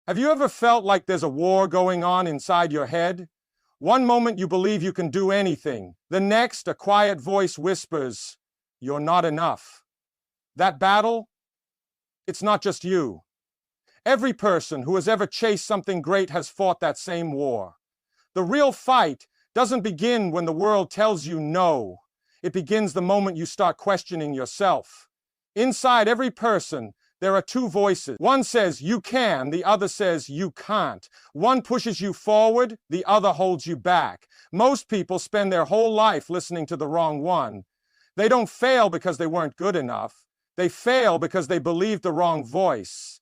Have you ever felt like there's a war going on inside your head? One moment you believe you can do anything. The next, a quiet voice whispers, "You're not enough." That battle, it's not just you. Every person who has ever chased something great has fought that same war. The real fight doesn't begin when the world tells you no. It begins the moment you start questioning yourself. Inside every person, there are two voices. One says you can, the other says you can't. One pushes you forward, the other holds you back. Most people spend their whole life listening to the wrong one. They don't fail because they weren't good enough. They fail because they believed the wrong voice.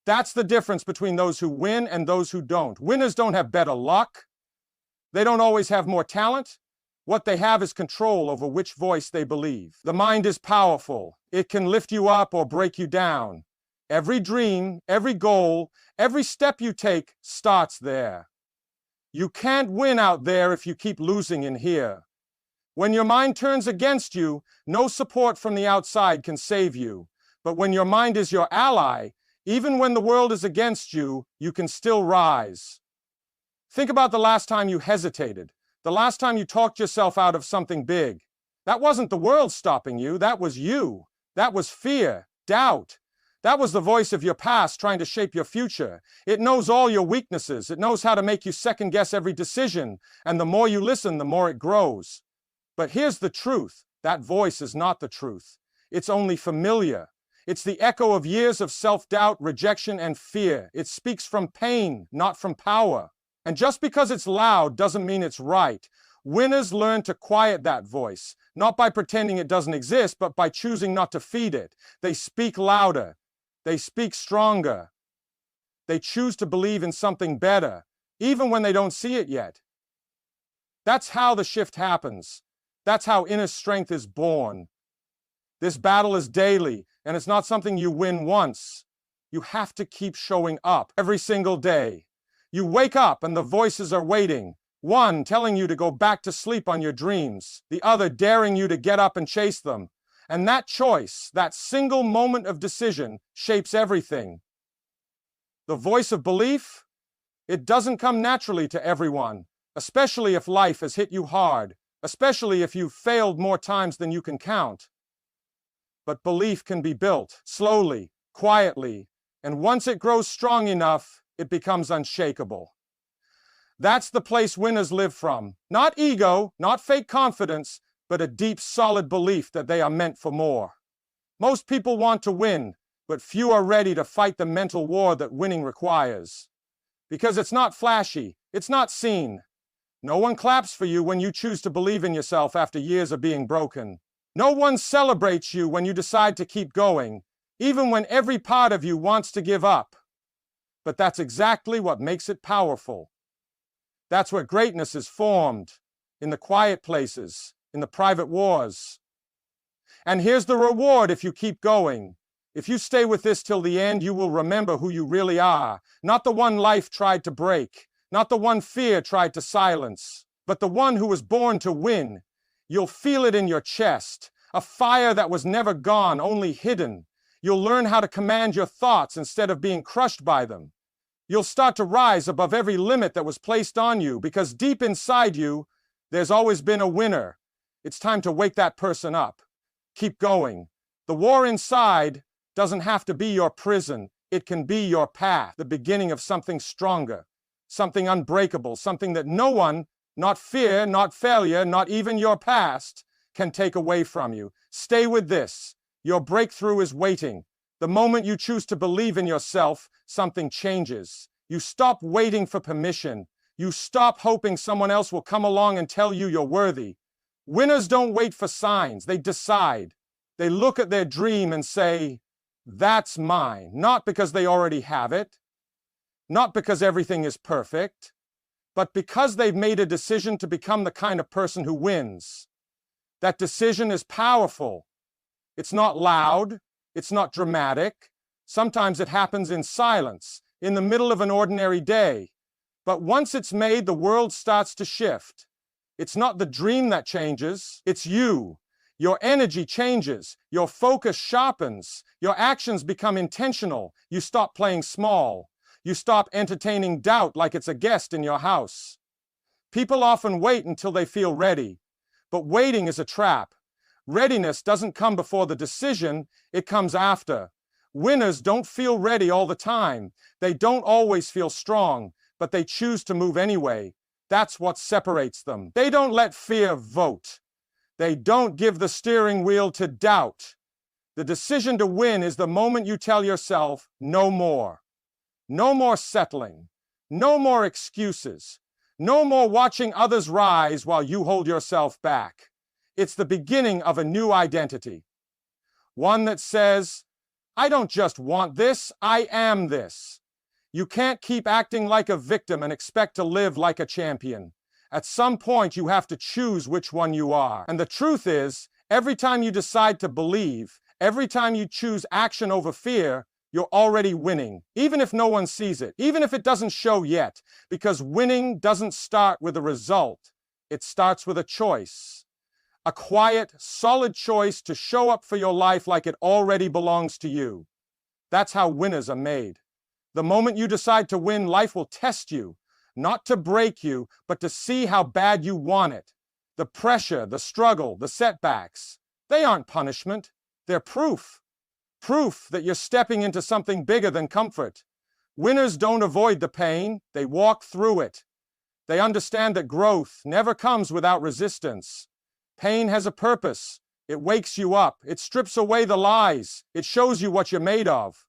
That's the difference between those who win and those who don't. Winners don't have better luck. They don't always have more talent. What they have is control over which voice they believe. The mind is powerful. It can lift you up or break you down. Every dream, every goal, every step you take starts there. You can't win out there if you keep losing in here. When your mind turns against you, no support from the outside can save you. But when your mind is your ally, even when the world is against you, you can still rise. Think about the last time you hesitated. The last time you talked yourself out of something big. That wasn't the world stopping you, that was you. That was fear, doubt. That was the voice of your past trying to shape your future. It knows all your weaknesses. It knows how to make you second guess every decision. And the more you listen, the more it grows. But here's the truth. That voice is not the truth. It's only familiar. It's the echo of years of self-doubt, rejection, and fear. It speaks from pain, not from power. And just because it's loud doesn't mean it's right. Winners learn to quiet that voice, not by pretending it doesn't exist, but by choosing not to feed it. They speak louder. They speak stronger. They choose to believe in something better, even when they don't see it yet. That's how the shift happens. That's how inner strength is born. This battle is daily, and it's not something you win once. You have to keep showing up every single day. You wake up and the voices are waiting. One telling you to go back to sleep on your dreams, the other daring you to get up and chase them. And that choice, that single moment of decision, shapes everything. The voice of belief, it doesn't come naturally to everyone, especially if life has hit you hard, especially if you've failed more times than you can count. But belief can be built slowly, quietly, and once it grows strong enough, it becomes unshakable. That's the place winners live from. Not ego, not fake confidence, but a deep, solid belief that they are meant for more. Most people want to win, but few are ready to fight the mental war that winning requires. Because it's not flashy, it's not seen. No one claps for you when you choose to believe in yourself after years of being broken. No one celebrates you when you decide to keep going, even when every part of you wants to give up. But that's exactly what makes it powerful. That's where greatness is formed, in the quiet places, in the private wars. And here's the reward if you keep going. If you stay with this till the end, you will remember who you really are. Not the one life tried to break, not the one fear tried to silence, but the one who was born to win. You'll feel it in your chest, a fire that was never gone, only hidden. You'll learn how to command your thoughts instead of being crushed by them. You'll start to rise above every limit that was placed on you, because deep inside you, there's always been a winner. It's time to wake that person up. Keep going. The war inside doesn't have to be your prison. It can be your path, the beginning of something stronger, something unbreakable, something that no one, not fear, not failure, not even your past, can take away from you. Stay with this. Your breakthrough is waiting. The moment you choose to believe in yourself, something changes. You stop waiting for permission. You stop hoping someone else will come along and tell you you're worthy. Winners don't wait for signs. They decide. They look at their dream and say, "That's mine," not because they already have it, not because everything is perfect, but because they've made a decision to become the kind of person who wins. That decision is powerful. It's not loud. It's not dramatic. Sometimes it happens in silence, in the middle of an ordinary day. But once it's made, the world starts to shift. It's not the dream that changes, it's you. Your energy changes, your focus sharpens, your actions become intentional, you stop playing small. You stop entertaining doubt like it's a guest in your house. People often wait until they feel ready, but waiting is a trap. Readiness doesn't come before the decision, it comes after. Winners don't feel ready all the time. They don't always feel strong, but they choose to move anyway. That's what separates them. They don't let fear vote. They don't give the steering wheel to doubt. The decision to win is the moment you tell yourself, no more. No more settling. No more excuses. No more watching others rise while you hold yourself back. It's the beginning of a new identity. One that says, I don't just want this, I am this. You can't keep acting like a victim and expect to live like a champion. At some point, you have to choose which one you are. And the truth is, every time you decide to believe, every time you choose action over fear, you're already winning, even if no one sees it, even if it doesn't show yet, because winning doesn't start with a result. It starts with a choice. A quiet, solid choice to show up for your life like it already belongs to you. That's how winners are made. The moment you decide to win, life will test you, not to break you, but to see how bad you want it. The pressure, the struggle, the setbacks, they aren't punishment. They're proof. Proof that you're stepping into something bigger than comfort. Winners don't avoid the pain, they walk through it. They understand that growth never comes without resistance. Pain has a purpose. It wakes you up. It strips away the lies. It shows you what you're made of.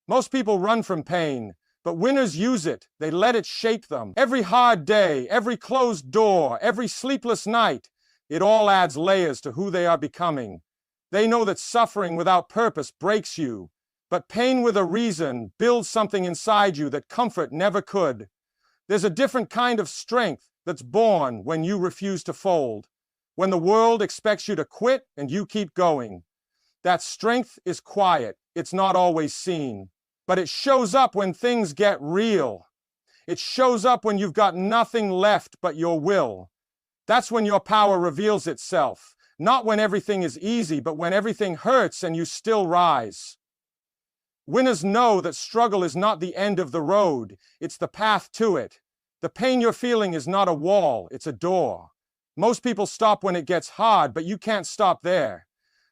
Most people run from pain, but winners use it. They let it shape them. Every hard day, every closed door, every sleepless night, it all adds layers to who they are becoming. They know that suffering without purpose breaks you, but pain with a reason builds something inside you that comfort never could. There's a different kind of strength that's born when you refuse to fold. When the world expects you to quit and you keep going. That strength is quiet. It's not always seen. But it shows up when things get real. It shows up when you've got nothing left but your will. That's when your power reveals itself. Not when everything is easy, but when everything hurts and you still rise. Winners know that struggle is not the end of the road. It's the path to it. The pain you're feeling is not a wall. It's a door. Most people stop when it gets hard, but you can't stop there.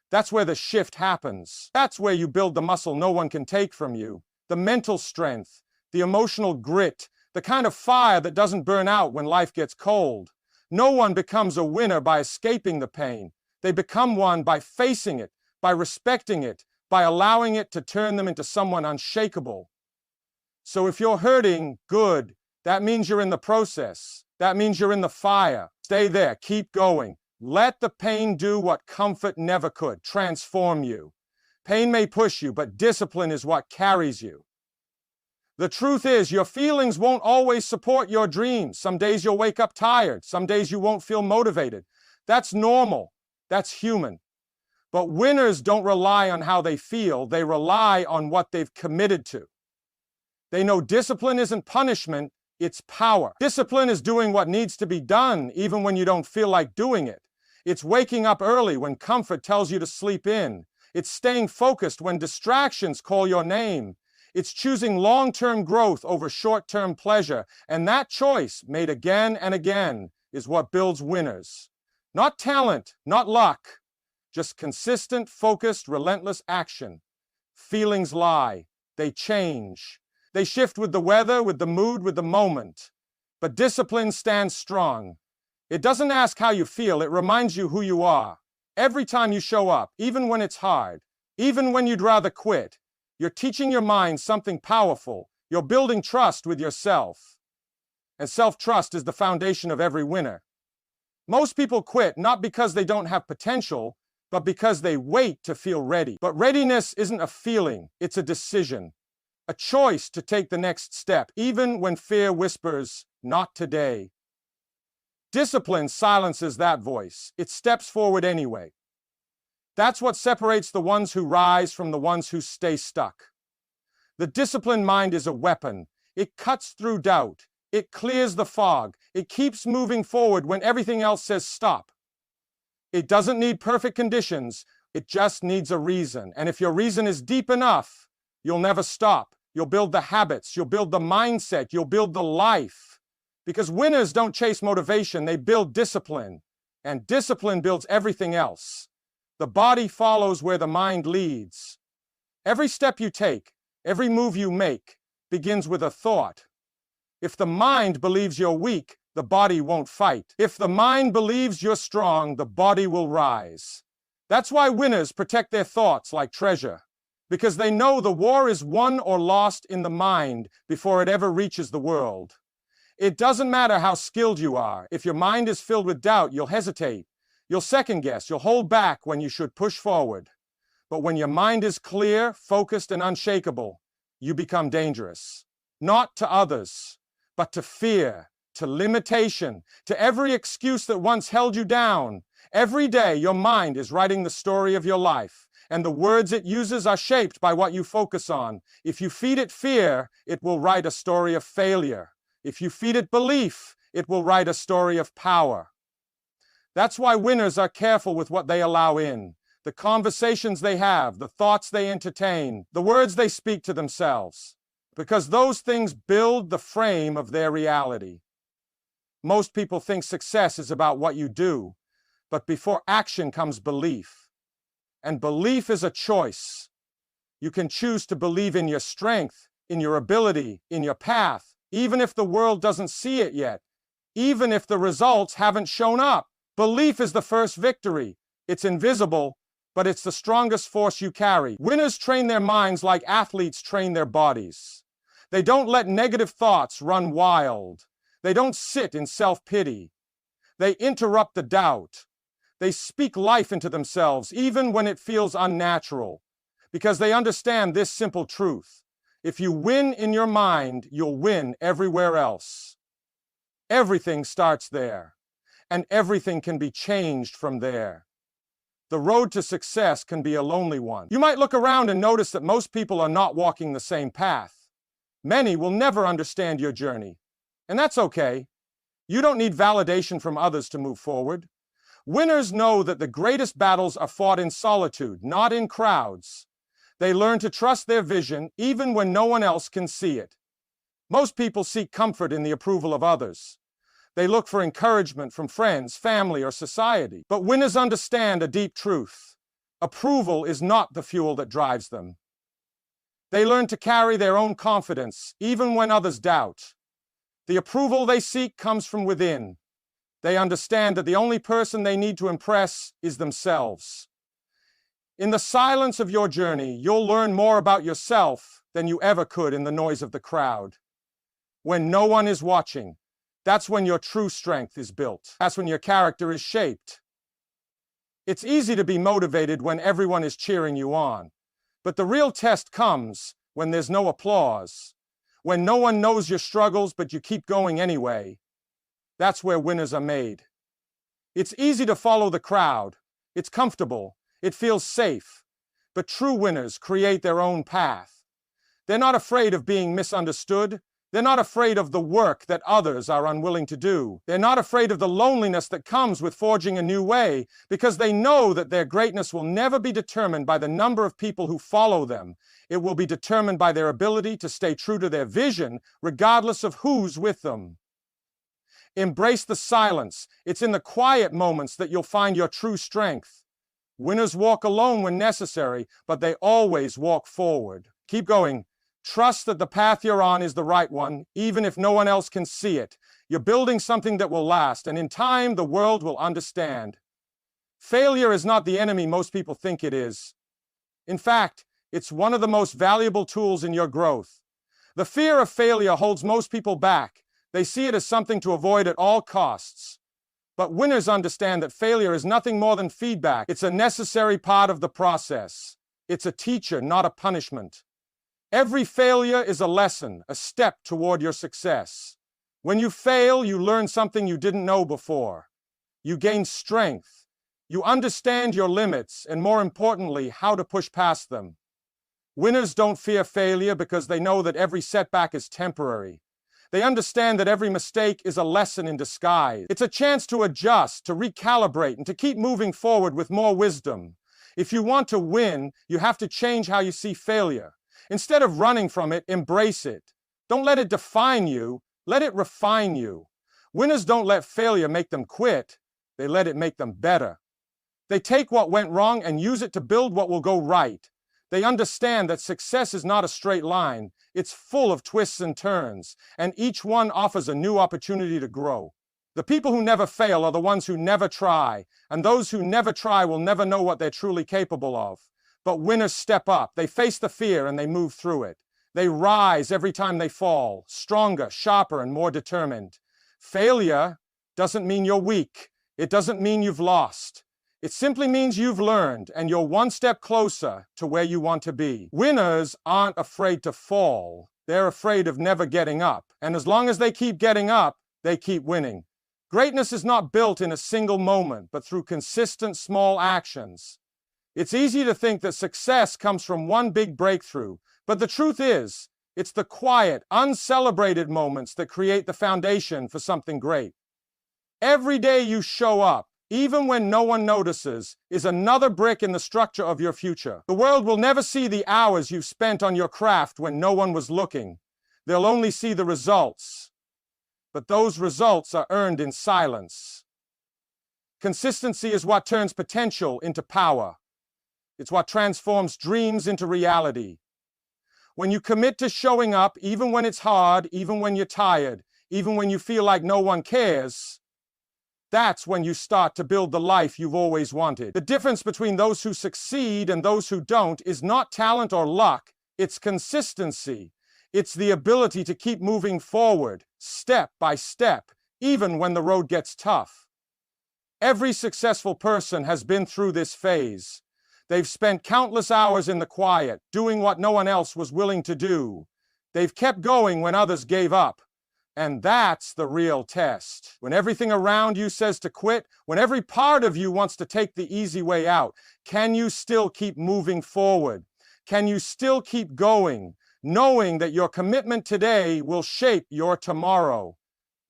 That's where the shift happens. That's where you build the muscle no one can take from you. The mental strength, the emotional grit, the kind of fire that doesn't burn out when life gets cold. No one becomes a winner by escaping the pain. They become one by facing it, by respecting it, by allowing it to turn them into someone unshakable. So if you're hurting, good. That means you're in the process. That means you're in the fire. Stay there. Keep going. Let the pain do what comfort never could. Transform you. Pain may push you, but discipline is what carries you. The truth is, your feelings won't always support your dreams. Some days you'll wake up tired. Some days you won't feel motivated. That's normal. That's human. But winners don't rely on how they feel. They rely on what they've committed to. They know discipline isn't punishment. It's power. Discipline is doing what needs to be done, even when you don't feel like doing it. It's waking up early when comfort tells you to sleep in. It's staying focused when distractions call your name. It's choosing long-term growth over short-term pleasure. And that choice, made again and again, is what builds winners. Not talent, not luck. Just consistent, focused, relentless action. Feelings lie. They change. They shift with the weather, with the mood, with the moment. But discipline stands strong. It doesn't ask how you feel, it reminds you who you are. Every time you show up, even when it's hard, even when you'd rather quit, you're teaching your mind something powerful. You're building trust with yourself. And self-trust is the foundation of every winner. Most people quit not because they don't have potential, but because they wait to feel ready. But readiness isn't a feeling, it's a decision. A choice to take the next step, even when fear whispers, not today. Discipline silences that voice. It steps forward anyway. That's what separates the ones who rise from the ones who stay stuck. The disciplined mind is a weapon. It cuts through doubt. It clears the fog. It keeps moving forward when everything else says stop. It doesn't need perfect conditions. It just needs a reason. And if your reason is deep enough, you'll never stop. You'll build the habits, you'll build the mindset, you'll build the life. Because winners don't chase motivation, they build discipline. And discipline builds everything else. The body follows where the mind leads. Every step you take, every move you make, begins with a thought. If the mind believes you're weak, the body won't fight. If the mind believes you're strong, the body will rise. That's why winners protect their thoughts like treasure. Because they know the war is won or lost in the mind before it ever reaches the world. It doesn't matter how skilled you are. If your mind is filled with doubt, you'll hesitate. You'll second guess. You'll hold back when you should push forward. But when your mind is clear, focused, and unshakable, you become dangerous. Not to others, but to fear, to limitation, to every excuse that once held you down. Every day, your mind is writing the story of your life, and the words it uses are shaped by what you focus on. If you feed it fear, it will write a story of failure. If you feed it belief, it will write a story of power. That's why winners are careful with what they allow in, the conversations they have, the thoughts they entertain, the words they speak to themselves, because those things build the frame of their reality. Most people think success is about what you do, but before action comes belief. And belief is a choice. You can choose to believe in your strength, in your ability, in your path, even if the world doesn't see it yet, even if the results haven't shown up. Belief is the first victory. It's invisible, but it's the strongest force you carry. Winners train their minds like athletes train their bodies. They don't let negative thoughts run wild. They don't sit in self-pity. They interrupt the doubt. They speak life into themselves, even when it feels unnatural, because they understand this simple truth. If you win in your mind, you'll win everywhere else. Everything starts there, and everything can be changed from there. The road to success can be a lonely one. You might look around and notice that most people are not walking the same path. Many will never understand your journey, and that's okay. You don't need validation from others to move forward. Winners know that the greatest battles are fought in solitude, not in crowds. They learn to trust their vision even when no one else can see it. Most people seek comfort in the approval of others. They look for encouragement from friends, family, or society. But winners understand a deep truth. Approval is not the fuel that drives them. They learn to carry their own confidence, even when others doubt. The approval they seek comes from within. They understand that the only person they need to impress is themselves. In the silence of your journey, you'll learn more about yourself than you ever could in the noise of the crowd. When no one is watching, that's when your true strength is built. That's when your character is shaped. It's easy to be motivated when everyone is cheering you on, but the real test comes when there's no applause, when no one knows your struggles but you keep going anyway. That's where winners are made. It's easy to follow the crowd. It's comfortable. It feels safe. But true winners create their own path. They're not afraid of being misunderstood. They're not afraid of the work that others are unwilling to do. They're not afraid of the loneliness that comes with forging a new way, because they know that their greatness will never be determined by the number of people who follow them. It will be determined by their ability to stay true to their vision, regardless of who's with them. Embrace the silence. It's in the quiet moments that you'll find your true strength. Winners walk alone when necessary, but they always walk forward. Keep going. Trust that the path you're on is the right one, even if no one else can see it. You're building something that will last, and in time, the world will understand. Failure is not the enemy most people think it is. In fact, it's one of the most valuable tools in your growth. The fear of failure holds most people back. They see it as something to avoid at all costs. But winners understand that failure is nothing more than feedback. It's a necessary part of the process. It's a teacher, not a punishment. Every failure is a lesson, a step toward your success. When you fail, you learn something you didn't know before. You gain strength. You understand your limits, and more importantly, how to push past them. Winners don't fear failure because they know that every setback is temporary. They understand that every mistake is a lesson in disguise. It's a chance to adjust, to recalibrate, and to keep moving forward with more wisdom. If you want to win, you have to change how you see failure. Instead of running from it, embrace it. Don't let it define you, let it refine you. Winners don't let failure make them quit, they let it make them better. They take what went wrong and use it to build what will go right. They understand that success is not a straight line, it's full of twists and turns, and each one offers a new opportunity to grow. The people who never fail are the ones who never try, and those who never try will never know what they're truly capable of. But winners step up, they face the fear and they move through it. They rise every time they fall, stronger, sharper, and more determined. Failure doesn't mean you're weak. It doesn't mean you've lost. It simply means you've learned and you're one step closer to where you want to be. Winners aren't afraid to fall. They're afraid of never getting up. And as long as they keep getting up, they keep winning. Greatness is not built in a single moment, but through consistent small actions. It's easy to think that success comes from one big breakthrough, but the truth is, it's the quiet, uncelebrated moments that create the foundation for something great. Every day you show up, even when no one notices, is another brick in the structure of your future. The world will never see the hours you've spent on your craft when no one was looking. They'll only see the results. But those results are earned in silence. Consistency is what turns potential into power. It's what transforms dreams into reality. When you commit to showing up, even when it's hard, even when you're tired, even when you feel like no one cares, that's when you start to build the life you've always wanted. The difference between those who succeed and those who don't is not talent or luck, it's consistency. It's the ability to keep moving forward, step by step, even when the road gets tough. Every successful person has been through this phase. They've spent countless hours in the quiet, doing what no one else was willing to do. They've kept going when others gave up. And that's the real test. When everything around you says to quit, when every part of you wants to take the easy way out, can you still keep moving forward? Can you still keep going, knowing that your commitment today will shape your tomorrow?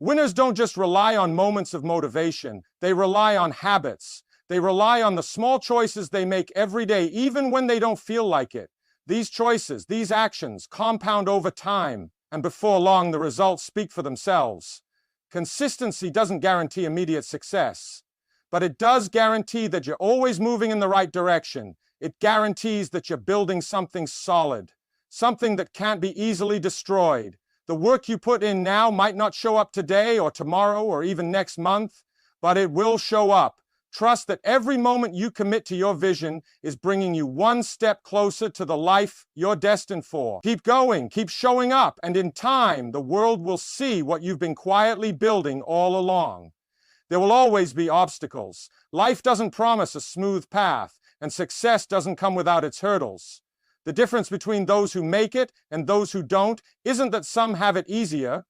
Winners don't just rely on moments of motivation, they rely on habits. They rely on the small choices they make every day, even when they don't feel like it. These choices, these actions, compound over time, and before long the results speak for themselves. Consistency doesn't guarantee immediate success, but it does guarantee that you're always moving in the right direction. It guarantees that you're building something solid, something that can't be easily destroyed. The work you put in now might not show up today or tomorrow or even next month, but it will show up. Trust that every moment you commit to your vision is bringing you one step closer to the life you're destined for. Keep going, keep showing up, and in time, the world will see what you've been quietly building all along. There will always be obstacles. Life doesn't promise a smooth path, and success doesn't come without its hurdles. The difference between those who make it and those who don't isn't that some have it easier.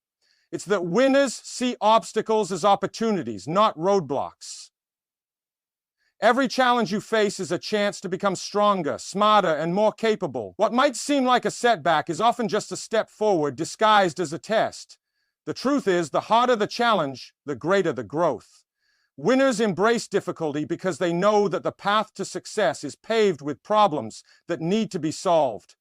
It's that winners see obstacles as opportunities, not roadblocks. Every challenge you face is a chance to become stronger, smarter, and more capable. What might seem like a setback is often just a step forward disguised as a test. The truth is, the harder the challenge, the greater the growth. Winners embrace difficulty because they know that the path to success is paved with problems that need to be solved.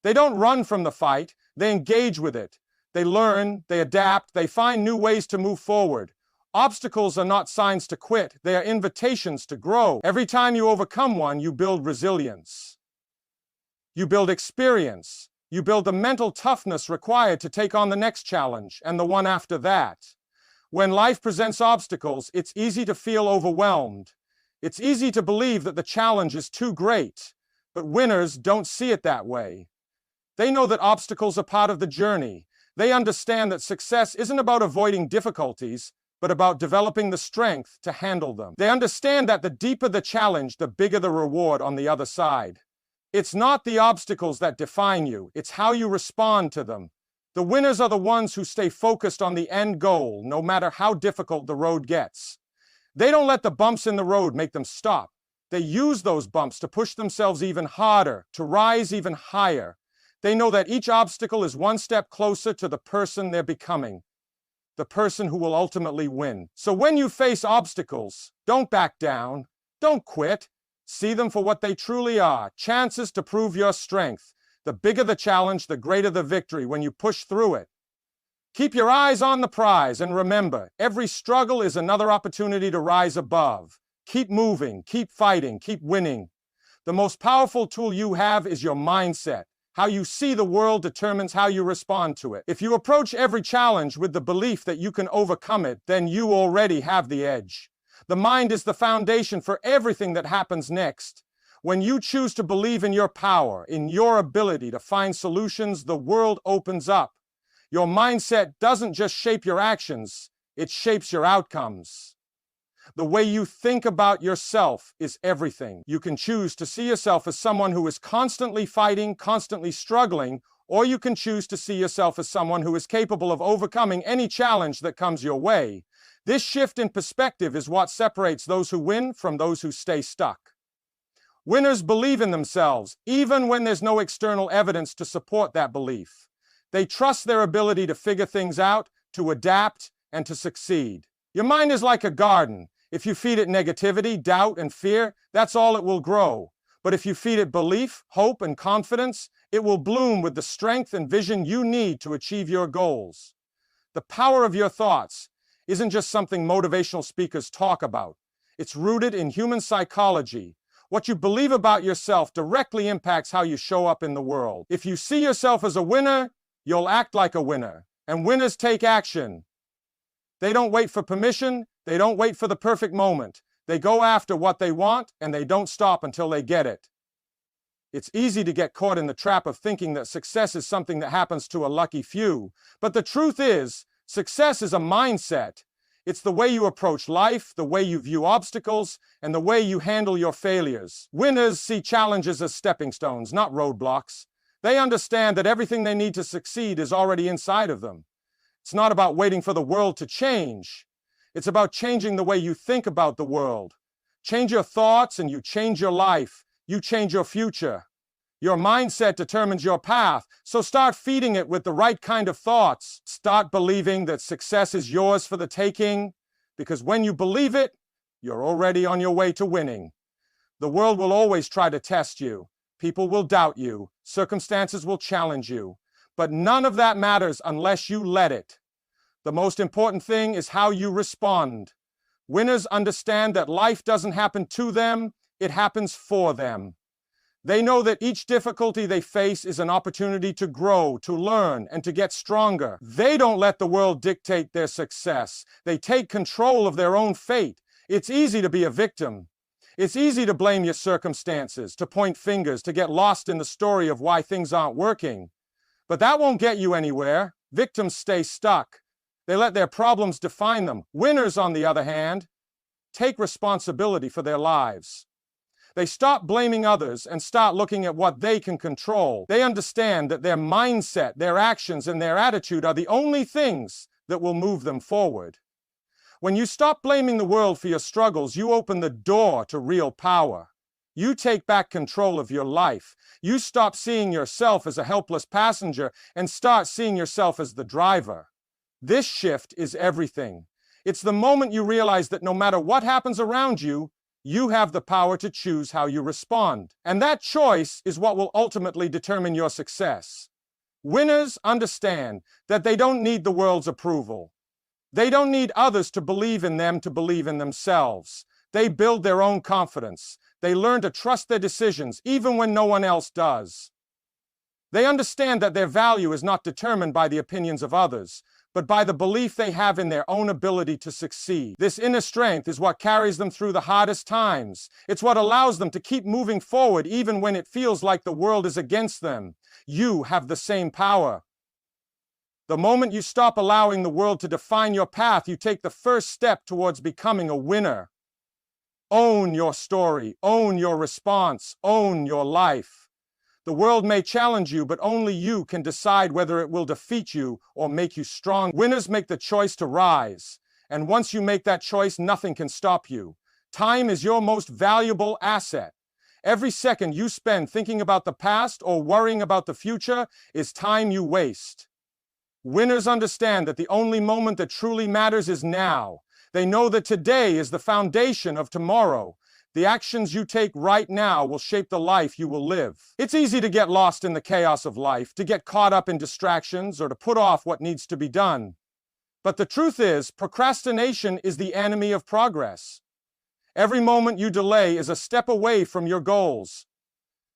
They don't run from the fight, they engage with it. They learn, they adapt, they find new ways to move forward. Obstacles are not signs to quit, they are invitations to grow. Every time you overcome one, you build resilience. You build experience. You build the mental toughness required to take on the next challenge and the one after that. When life presents obstacles, it's easy to feel overwhelmed. It's easy to believe that the challenge is too great, but winners don't see it that way. They know that obstacles are part of the journey. They understand that success isn't about avoiding difficulties, but about developing the strength to handle them. They understand that the deeper the challenge, the bigger the reward on the other side. It's not the obstacles that define you, it's how you respond to them. The winners are the ones who stay focused on the end goal, no matter how difficult the road gets. They don't let the bumps in the road make them stop. They use those bumps to push themselves even harder, to rise even higher. They know that each obstacle is one step closer to the person they're becoming. The person who will ultimately win. So when you face obstacles, don't back down, don't quit. See them for what they truly are, chances to prove your strength. The bigger the challenge, the greater the victory when you push through it. Keep your eyes on the prize and remember, every struggle is another opportunity to rise above. Keep moving, keep fighting, keep winning. The most powerful tool you have is your mindset. How you see the world determines how you respond to it. If you approach every challenge with the belief that you can overcome it, then you already have the edge. The mind is the foundation for everything that happens next. When you choose to believe in your power, in your ability to find solutions, the world opens up. Your mindset doesn't just shape your actions, it shapes your outcomes. The way you think about yourself is everything. You can choose to see yourself as someone who is constantly fighting, constantly struggling, or you can choose to see yourself as someone who is capable of overcoming any challenge that comes your way. This shift in perspective is what separates those who win from those who stay stuck. Winners believe in themselves, even when there's no external evidence to support that belief. They trust their ability to figure things out, to adapt, and to succeed. Your mind is like a garden. If you feed it negativity, doubt, and fear, that's all it will grow. But if you feed it belief, hope, and confidence, it will bloom with the strength and vision you need to achieve your goals. The power of your thoughts isn't just something motivational speakers talk about. It's rooted in human psychology. What you believe about yourself directly impacts how you show up in the world. If you see yourself as a winner, you'll act like a winner. And winners take action. They don't wait for permission. They don't wait for the perfect moment. They go after what they want, and they don't stop until they get it. It's easy to get caught in the trap of thinking that success is something that happens to a lucky few. But the truth is, success is a mindset. It's the way you approach life, the way you view obstacles, and the way you handle your failures. Winners see challenges as stepping stones, not roadblocks. They understand that everything they need to succeed is already inside of them. It's not about waiting for the world to change. It's about changing the way you think about the world. Change your thoughts and you change your life. You change your future. Your mindset determines your path, so start feeding it with the right kind of thoughts. Start believing that success is yours for the taking, because when you believe it, you're already on your way to winning. The world will always try to test you. People will doubt you. Circumstances will challenge you. But none of that matters unless you let it. The most important thing is how you respond. Winners understand that life doesn't happen to them, it happens for them. They know that each difficulty they face is an opportunity to grow, to learn, and to get stronger. They don't let the world dictate their success. They take control of their own fate. It's easy to be a victim. It's easy to blame your circumstances, to point fingers, to get lost in the story of why things aren't working. But that won't get you anywhere. Victims stay stuck. They let their problems define them. Winners, on the other hand, take responsibility for their lives. They stop blaming others and start looking at what they can control. They understand that their mindset, their actions, and their attitude are the only things that will move them forward. When you stop blaming the world for your struggles, you open the door to real power. You take back control of your life. You stop seeing yourself as a helpless passenger and start seeing yourself as the driver. This shift is everything. It's the moment you realize that no matter what happens around you, you have the power to choose how you respond. And that choice is what will ultimately determine your success. Winners understand that they don't need the world's approval. They don't need others to believe in them to believe in themselves. They build their own confidence. They learn to trust their decisions even when no one else does. They understand that their value is not determined by the opinions of others, but by the belief they have in their own ability to succeed. This inner strength is what carries them through the hardest times. It's what allows them to keep moving forward even when it feels like the world is against them. You have the same power. The moment you stop allowing the world to define your path, you take the first step towards becoming a winner. Own your story, own your response, own your life. The world may challenge you, but only you can decide whether it will defeat you or make you strong. Winners make the choice to rise, and once you make that choice, nothing can stop you. Time is your most valuable asset. Every second you spend thinking about the past or worrying about the future is time you waste. Winners understand that the only moment that truly matters is now. They know that today is the foundation of tomorrow. The actions you take right now will shape the life you will live. It's easy to get lost in the chaos of life, to get caught up in distractions, or to put off what needs to be done. But the truth is, procrastination is the enemy of progress. Every moment you delay is a step away from your goals.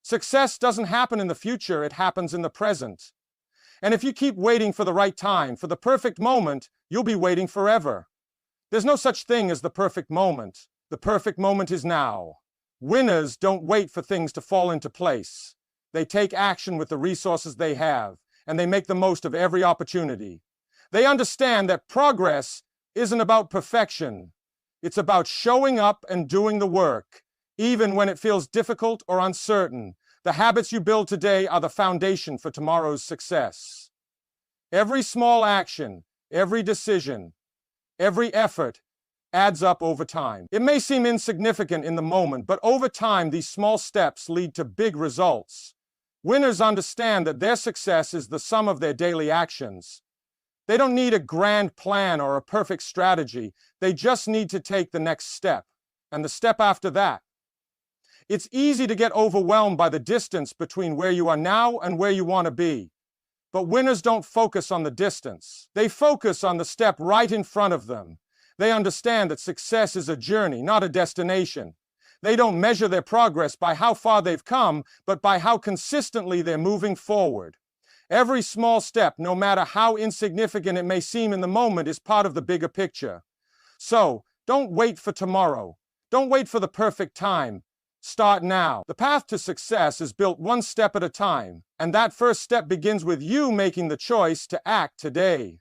Success doesn't happen in the future, it happens in the present. And if you keep waiting for the right time, for the perfect moment, you'll be waiting forever. There's no such thing as the perfect moment. The perfect moment is now. Winners don't wait for things to fall into place. They take action with the resources they have, and they make the most of every opportunity. They understand that progress isn't about perfection. It's about showing up and doing the work, even when it feels difficult or uncertain. The habits you build today are the foundation for tomorrow's success. Every small action, every decision, every effort adds up over time. It may seem insignificant in the moment, but over time, these small steps lead to big results. Winners understand that their success is the sum of their daily actions. They don't need a grand plan or a perfect strategy. They just need to take the next step, and the step after that. It's easy to get overwhelmed by the distance between where you are now and where you want to be. But winners don't focus on the distance. They focus on the step right in front of them. They understand that success is a journey, not a destination. They don't measure their progress by how far they've come, but by how consistently they're moving forward. Every small step, no matter how insignificant it may seem in the moment, is part of the bigger picture. So, don't wait for tomorrow. Don't wait for the perfect time. Start now. The path to success is built one step at a time, and that first step begins with you making the choice to act today.